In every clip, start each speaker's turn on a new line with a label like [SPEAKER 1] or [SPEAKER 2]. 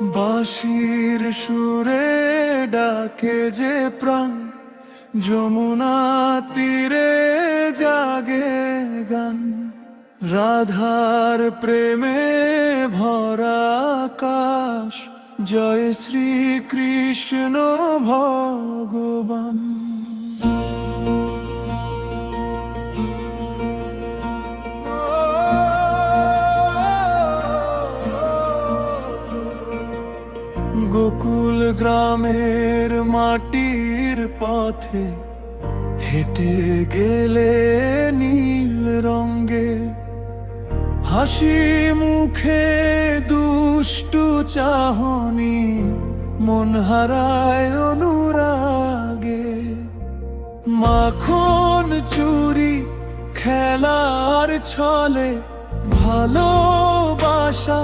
[SPEAKER 1] বাঁশির সুরে ডাকে যে প্রাণ, যমুনা তীরে জাগে গান। রাধার প্রেমে ভরা আকাশ, জয় শ্রীকৃষ্ণ ভগবান। গোকুল গ্রামের মাটির পথে হেঁটে গেলে নীল রঙে, হাসি মুখে দুষ্টু চাহনি, মন হারায় অনুরাগে। মাখন চুরি খেলার ছলে, ভালোবাসা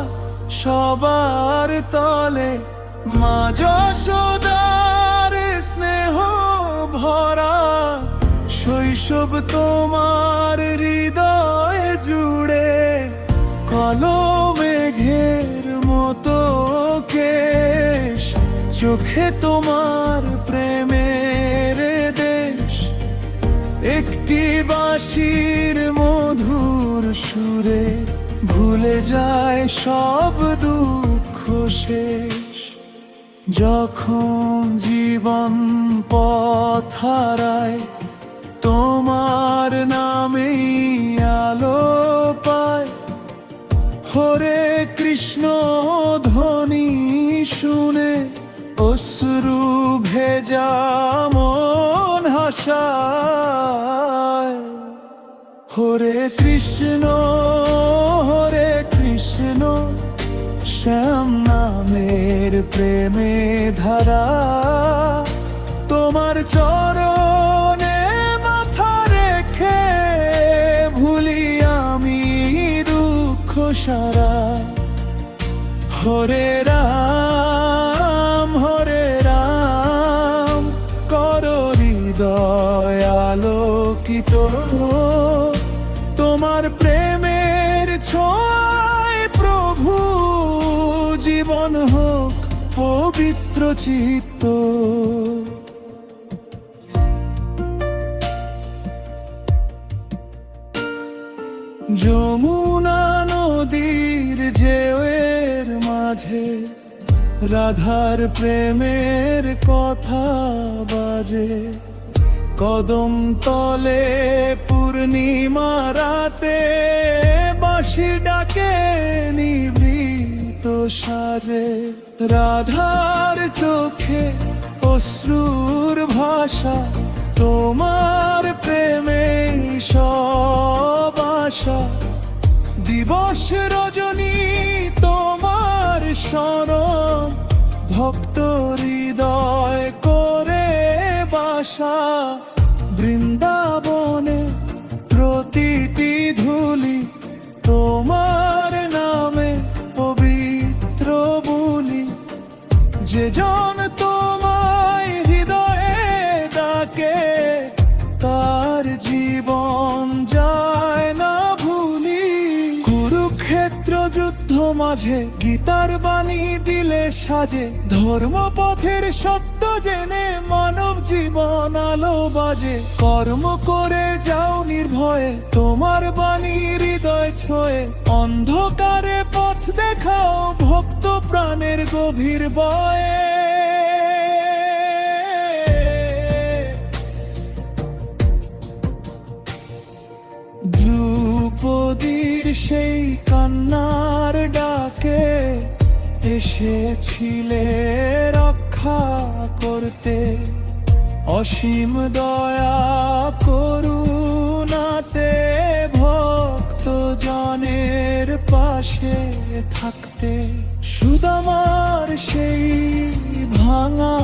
[SPEAKER 1] সবার তলে। মা যশোদার স্নেহ ভরা শৈশব তোমার হৃদয় জুড়ে। কলমেঘের মতো কেশ, চোখে তোমার প্রেমের দেশ। একটি বাঁশির মধুর সুরে ভুলে যায় সব দুঃখ শেষ। যখন জীবন পথ হারায়, তোমার নামেই আলো পায়। হরে কৃষ্ণ ধ্বনি শুনে অশ্রু ভেজা মন হাসায়। হরে কৃষ্ণ শ্যাম নামের প্রেমে ধারা। তোমার চরণে মাথা রেখে ভুলি আমি দুঃখ সারা। হরে রাম কর হৃদয় আলোকিত। তোমার প্রেমের ছোঁয়ায় প্রভু জীবন হোক পবিত্র চিত্ত। যমুনা নদীর জেউয়ের মাঝে রাধার প্রেমের কথা বাজে। কদম তলে পূর্ণিমা রাতে বাঁশি ডাকে নিভৃত সাজে। রাধার চোখে অশ্রুর ভাষা, তোমার প্রেমে সব আশা। দিবস রজনী তোমার স্মরণ, ভক্ত হৃদয় করে বাসা। বৃন্দাবনে প্রতিটি ধুলি তোমার নামে পবিত্র বলি। যে জন তোমায় হৃদয়ে ডাকে, তার জীবন যায় না ভুলি। কুরুক্ষেত্র যুদ্ধ মাঝে গীতার বাণী দিলে সাজে। ধর্মপথের সত্য জেনে মানব জীবন আলো বাজে। কর্ম করে যাও নির্ভয়ে, তোমার বাণী হৃদয় ছোঁয়ে। অন্ধকারে পথ দেখাও ভক্ত প্রাণের গভীর বয়ে। দ্রৌপদীর সেই কান্নার ডাকে এসেছিলে রক্ষা করতে। অসীম দয়া করুণাতে ভক্ত জনের পাশে থাকতে। সুদামার সেই ভাঙা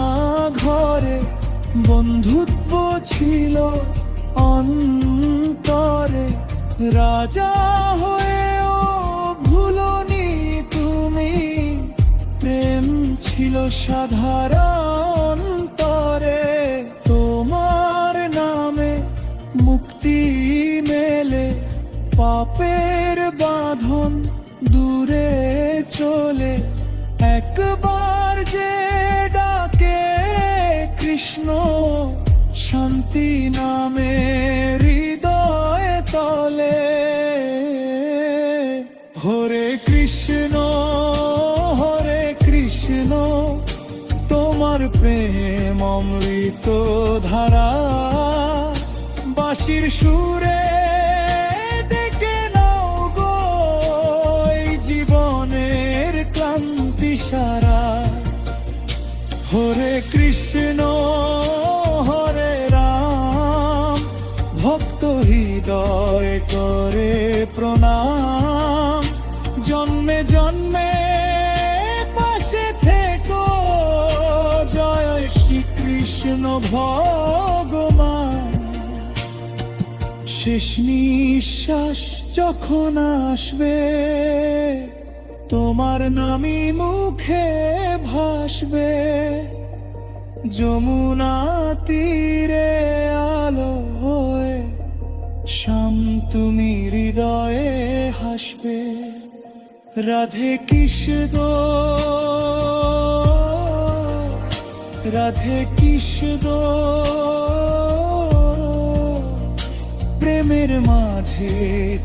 [SPEAKER 1] ঘরে বন্ধুত্ব ছিল অন্তরে। রাজা হয়েও ভুলনি তুমি, প্রেম ছিল সাধারণ তরে। তোমার নামে মুক্তি মেলে, পাপের বাঁধন দূরে চলে। একবার যে ডাকে কৃষ্ণ, শান্তি নামে হৃদয় তলে। হরে কৃষ্ণ হরে কৃষ্ণ, তোমার প্রেম অমৃত ধারা। বাঁশির সুরে ডেকে নাও গো এই জীবনের ক্লান্তি সারা। হরে কৃষ্ণ হরে রাম, ভক্ত হৃদয় করে প্রণাম। জন্মে জন্মে পাশে থেকো, জয় শ্রীকৃষ্ণ ভগবান। শেষ নিঃশ্বাস যখন আসবে, তোমার নামই মুখে ভাসবে। যমুনা তীরে আলো হয়ে শাম তুমি হৃদয়ে হাসবে। রাধে কৃষ্ণ রাধে কৃষ্ণ, প্রেমের মাঝে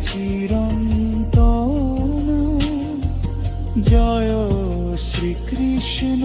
[SPEAKER 1] চিরন্তন। জয় শ্রীকৃষ্ণ।